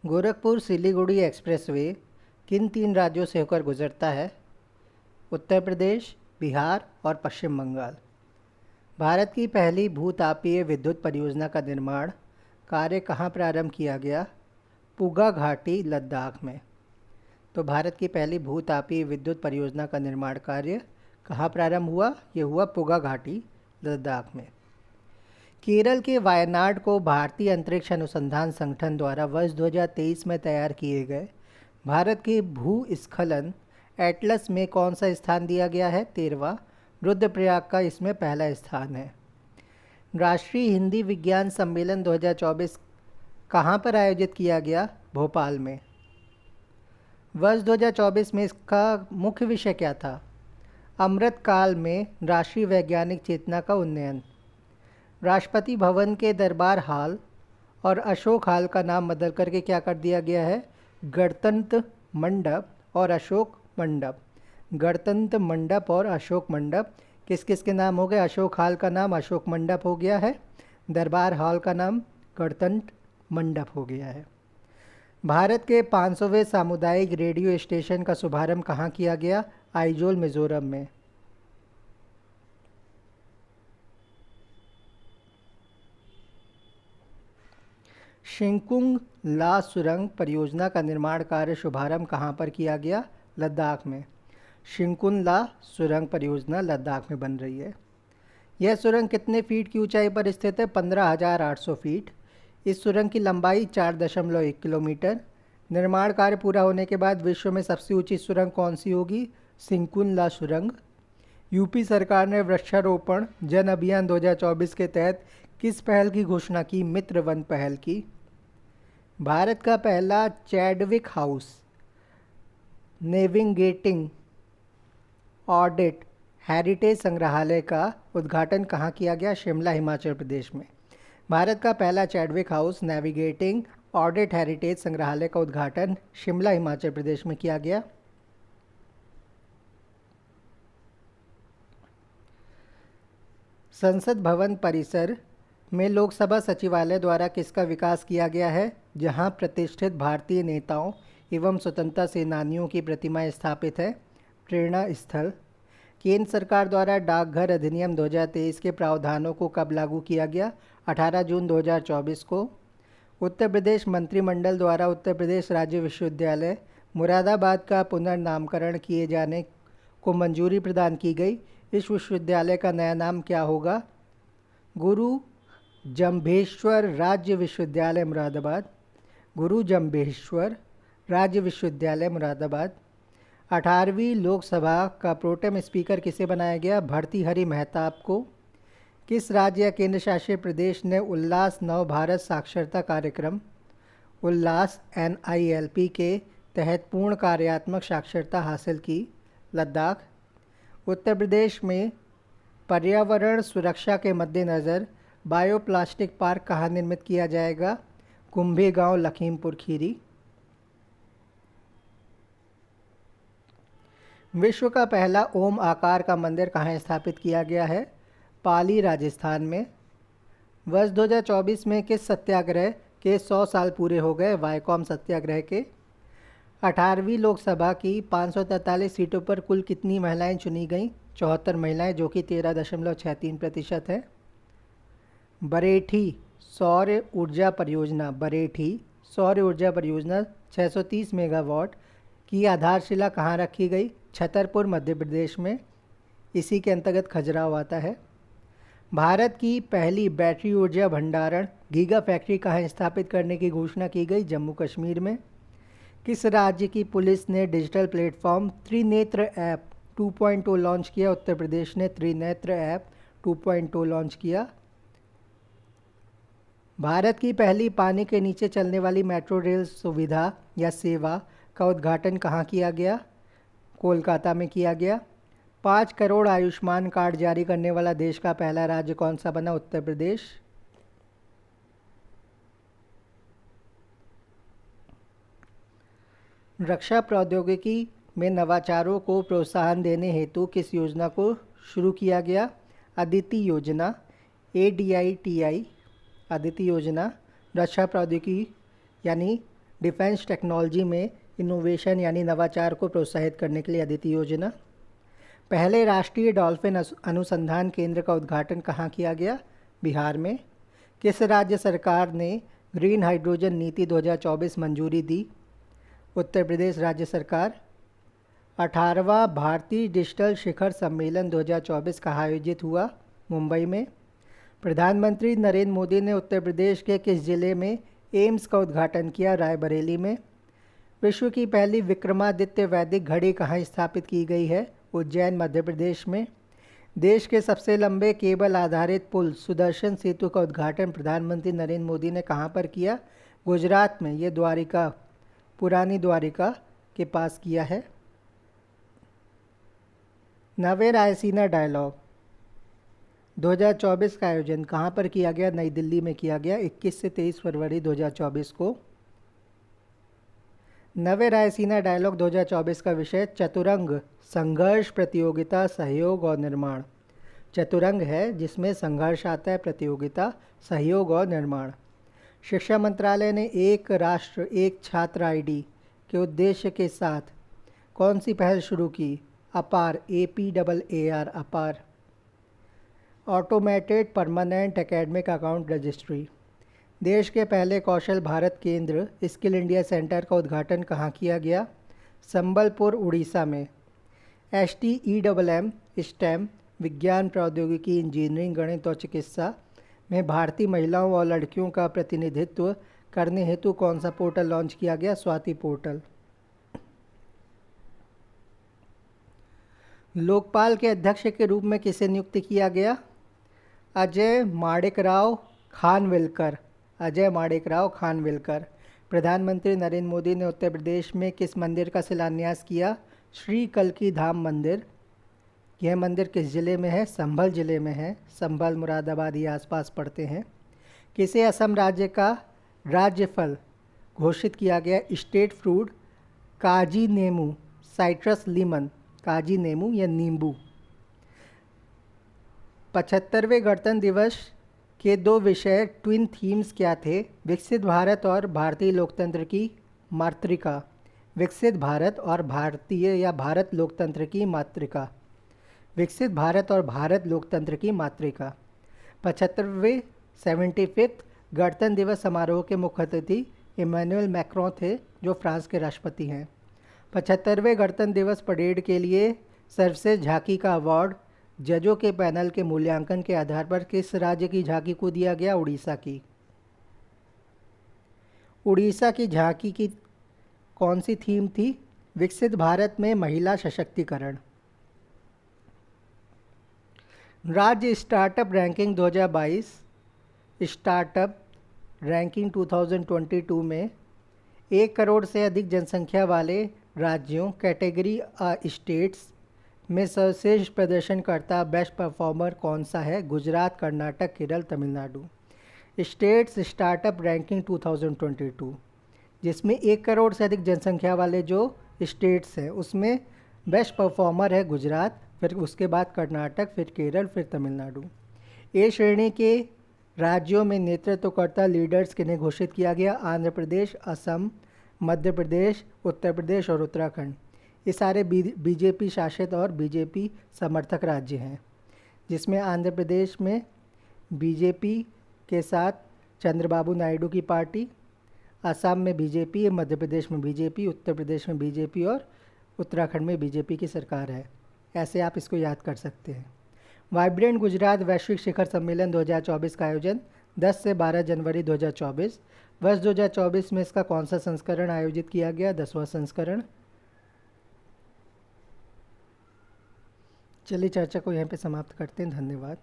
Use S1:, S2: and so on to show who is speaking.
S1: Gorakhpur Siliguri expressway किन तीन राज्यों से होकर गुजरता है? उत्तर प्रदेश, बिहार और पश्चिम बंगाल। भारत की पहली भूतापीय विद्युत परियोजना का निर्माण कार्य कहाँ प्रारंभ किया गया? पुगा घाटी, लद्दाख में। तो भारत की पहली भूतापीय विद्युत परियोजना का निर्माण कार्य कहाँ प्रारंभ हुआ? ये हुआ पुगा घाटी, लद्दाख में। केरल के वायनाड को भारतीय अंतरिक्ष अनुसंधान संगठन द्वारा वर्ष 2023 में तैयार किए गए भारत के भूस्खलन एटलस में कौन सा स्थान दिया गया है? 13वां। रुद्रप्रयाग का इसमें पहला स्थान है। राष्ट्रीय हिंदी विज्ञान सम्मेलन 2024 कहाँ पर आयोजित किया गया? भोपाल में। वर्ष 2024 में इसका मुख्य विषय क्या था? अमृत काल में राष्ट्रीय वैज्ञानिक चेतना का उन्नयन। राष्ट्रपति भवन के दरबार हाल और अशोक हाल का नाम बदल करके क्या कर दिया गया है? गणतंत्र मंडप और अशोक मंडप। गणतंत्र मंडप और अशोक मंडप किस किस के नाम हो गए? अशोक हाल का नाम अशोक मंडप हो गया है, दरबार हाल का नाम गणतंत्र मंडप हो गया है। भारत के 500वें सामुदायिक रेडियो स्टेशन का शुभारंभ कहाँ किया गया? आइजोल, मिजोरम में। शिंकुंग ला सुरंग परियोजना का निर्माण कार्य शुभारंभ कहाँ पर किया गया? लद्दाख में। शिंकुन ला सुरंग परियोजना लद्दाख में बन रही है। यह सुरंग कितने फीट की ऊंचाई पर स्थित है? 15,800 फीट। इस सुरंग की लंबाई 4.1 किलोमीटर। निर्माण कार्य पूरा होने के बाद विश्व में सबसे ऊंची सुरंग कौन सी होगी? शिंकुन ला सुरंग। यूपी सरकार ने वृक्षारोपण जन अभियान 2024 के तहत किस पहल की घोषणा की? मित्र वन पहल की। भारत का पहला Chadwick house navigating audit heritage संग्रहालय का उद्घाटन कहाँ किया गया? शिमला, हिमाचल प्रदेश में। भारत का पहला Chadwick house navigating audit heritage संग्रहालय का उद्घाटन शिमला, हिमाचल प्रदेश में किया गया। संसद भवन परिसर में लोकसभा सचिवालय द्वारा किसका विकास किया गया है? जहां प्रतिष्ठित भारतीय नेताओं एवं स्वतंत्रता सेनानियों की प्रतिमाएं स्थापित है। प्रेरणा स्थल। केंद्र सरकार द्वारा डाकघर अधिनियम 2023 के प्रावधानों को कब लागू किया गया? 18 जून 2024 को। उत्तर प्रदेश मंत्रिमंडल द्वारा उत्तर प्रदेश राज्य विश्वविद्यालय मुरादाबाद का पुनर्नामकरण किए जाने को मंजूरी प्रदान की गई। इस विश्वविद्यालय का नया नाम क्या होगा? गुरु जम्भेश्वर राज्य विश्वविद्यालय मुरादाबाद। गुरु जम्भेश्वर राज्य विश्वविद्यालय मुरादाबाद। 18वीं लोकसभा का प्रोटेम स्पीकर किसे बनाया गया? भर्तृहरि महताब को। किस राज्य या केंद्र शासित प्रदेश ने उल्लास नव भारत साक्षरता कार्यक्रम उल्लास NILP के तहत पूर्ण कार्यात्मक साक्षरता हासिल की? लद्दाख। उत्तर प्रदेश में पर्यावरण सुरक्षा के मद्देनज़र बायोप्लास्टिक पार्क कहाँ निर्मित किया जाएगा? कुंभेगांव, लखीमपुर खीरी। विश्व का पहला ओम आकार का मंदिर कहाँ स्थापित किया गया है? पाली, राजस्थान में। वर्ष 2024 में किस सत्याग्रह के 100 साल पूरे हो गए? वायकॉम सत्याग्रह के। 18वीं लोकसभा की 543 सीटों पर कुल कितनी महिलाएं चुनी गईं? 74 महिलाएं, जो कि 13.63% है। बरेठी सौर ऊर्जा परियोजना। बरेठी सौर ऊर्जा परियोजना 630 मेगावाट की आधारशिला कहाँ रखी गई? छतरपुर, मध्य प्रदेश में। इसी के अंतर्गत खजुराहो आता है। भारत की पहली बैटरी ऊर्जा भंडारण गीगा फैक्ट्री कहाँ स्थापित करने की घोषणा की गई? जम्मू कश्मीर में। किस राज्य की पुलिस ने digital platform Trinetra app 2.0 launch किया? उत्तर प्रदेश ने त्रिनेत्र ऐप 2.0 लॉन्च किया। भारत की पहली पानी के नीचे चलने वाली मेट्रो रेल सुविधा या सेवा का उद्घाटन कहाँ किया गया? कोलकाता में किया गया। 5 करोड़ आयुष्मान कार्ड जारी करने वाला देश का पहला राज्य कौन सा बना? उत्तर प्रदेश। रक्षा प्रौद्योगिकी में नवाचारों को प्रोत्साहन देने हेतु किस योजना को शुरू किया गया? अदिति योजना। ADITI अदिति योजना रक्षा प्रौद्योगिकी यानी डिफेंस टेक्नोलॉजी में इनोवेशन यानी नवाचार को प्रोत्साहित करने के लिए अदिति योजना। पहले राष्ट्रीय डॉल्फिन अनुसंधान केंद्र का उद्घाटन कहाँ किया गया? बिहार में। किस राज्य सरकार ने ग्रीन हाइड्रोजन नीति 2024 मंजूरी दी? उत्तर प्रदेश राज्य सरकार। 18वां भारतीय डिजिटल शिखर सम्मेलन 2024 कहाँ आयोजित हुआ? मुंबई में। प्रधानमंत्री नरेंद्र मोदी ने उत्तर प्रदेश के किस जिले में एम्स का उद्घाटन किया? रायबरेली में। विश्व की पहली विक्रमादित्य वैदिक घड़ी कहाँ स्थापित की गई है? उज्जैन मध्य प्रदेश में। देश के सबसे लंबे केबल आधारित पुल सुदर्शन सेतु का उद्घाटन प्रधानमंत्री नरेंद्र मोदी ने कहाँ पर किया? गुजरात में। ये द्वारिका, पुरानी द्वारिका के पास किया है। नवे रायसीना डायलॉग 2024 का आयोजन कहाँ पर किया गया? नई दिल्ली में किया गया 21 से 23 फरवरी 2024 को। नवे रायसीना डायलॉग 2024 का विषय चतुरंग, संघर्ष, प्रतियोगिता, सहयोग और निर्माण। चतुरंग है जिसमें संघर्ष आता है, प्रतियोगिता, सहयोग और निर्माण। शिक्षा मंत्रालय ने एक राष्ट्र एक छात्र आईडी के उद्देश्य के साथ कौन सी पहल शुरू की? अपार, APAAR, अपार। Automated permanent academic account registry. देश के पहले कौशल भारत केंद्र स्किल इंडिया सेंटर का उद्घाटन कहाँ किया गया? संबलपुर, उड़ीसा में। STEMM स्टेम विज्ञान, प्रौद्योगिकी, इंजीनियरिंग, गणित और चिकित्सा में भारतीय महिलाओं और लड़कियों का प्रतिनिधित्व करने हेतु कौन सा पोर्टल लॉन्च किया गया? स्वाति पोर्टल। लोकपाल के अध्यक्ष के रूप में किसे नियुक्त किया गया? अजय माणिकराव खानविलकर। अजय माणिकराव खानविलकर। प्रधानमंत्री नरेंद्र मोदी ने उत्तर प्रदेश में किस मंदिर का शिलान्यास किया? श्री कल्की धाम मंदिर। यह मंदिर किस ज़िले में है? संभल ज़िले में है। संभल, मुरादाबाद ये आसपास पड़ते हैं। किसे असम राज्य का राज्य फल घोषित किया गया? स्टेट फ्रूट काजी नेमू, साइट्रस लीमन। काजी नेमू या नींबू। 75वें गणतंत्र दिवस के दो विषय ट्विन थीम्स क्या थे? विकसित भारत और भारतीय लोकतंत्र की मातृका। विकसित भारत और भारतीय या भारत लोकतंत्र की मातृका। विकसित भारत और भारत लोकतंत्र की मातृका। 75वें 75th गणतंत्र दिवस समारोह के मुख्य अतिथि इमैनुअल मैक्रों थे, जो फ्रांस के राष्ट्रपति हैं। 75वें गणतंत्र दिवस परेड के लिए सर्वश्रेष्ठ झांकी का अवार्ड जजों के पैनल के मूल्यांकन के आधार पर किस राज्य की झांकी को दिया गया? उड़ीसा की। उड़ीसा की झांकी की कौन सी थीम थी? विकसित भारत में महिला सशक्तिकरण। राज्य स्टार्टअप रैंकिंग 2022 स्टार्टअप रैंकिंग 2022 में 1 करोड़ से अधिक जनसंख्या वाले राज्यों कैटेगरी स्टेट्स में सर्वश्रेष्ठ प्रदर्शन करता बेस्ट परफॉर्मर कौन सा है? Gujarat, Karnataka, Kerala, Tamil Nadu. States startup ranking 2022 जिसमें 1 करोड़ से अधिक जनसंख्या वाले जो स्टेट्स हैं उसमें बेस्ट परफॉर्मर है गुजरात, फिर उसके बाद कर्नाटक, फिर केरल, फिर तमिलनाडु। ए श्रेणी के राज्यों में नेतृत्वकर्ता लीडर्स किन्हें घोषित किया गया? आंध्र प्रदेश, असम, मध्य प्रदेश, उत्तर प्रदेश और उत्तराखंड। ये सारे बीजेपी शासित और बीजेपी समर्थक राज्य हैं, जिसमें आंध्र प्रदेश में बीजेपी के साथ चंद्रबाबू नायडू की पार्टी, असम में बीजेपी, मध्य प्रदेश में बीजेपी, उत्तर प्रदेश में बीजेपी और उत्तराखंड में बीजेपी की सरकार है। ऐसे आप इसको याद कर सकते हैं। वाइब्रेंट गुजरात वैश्विक शिखर सम्मेलन 2024 का आयोजन 10 से 12 जनवरी 2024। वर्ष 2024 में इसका कौन सा संस्करण आयोजित किया गया? 10वां संस्करण। चलिए चर्चा को यहाँ पे समाप्त करते हैं। धन्यवाद।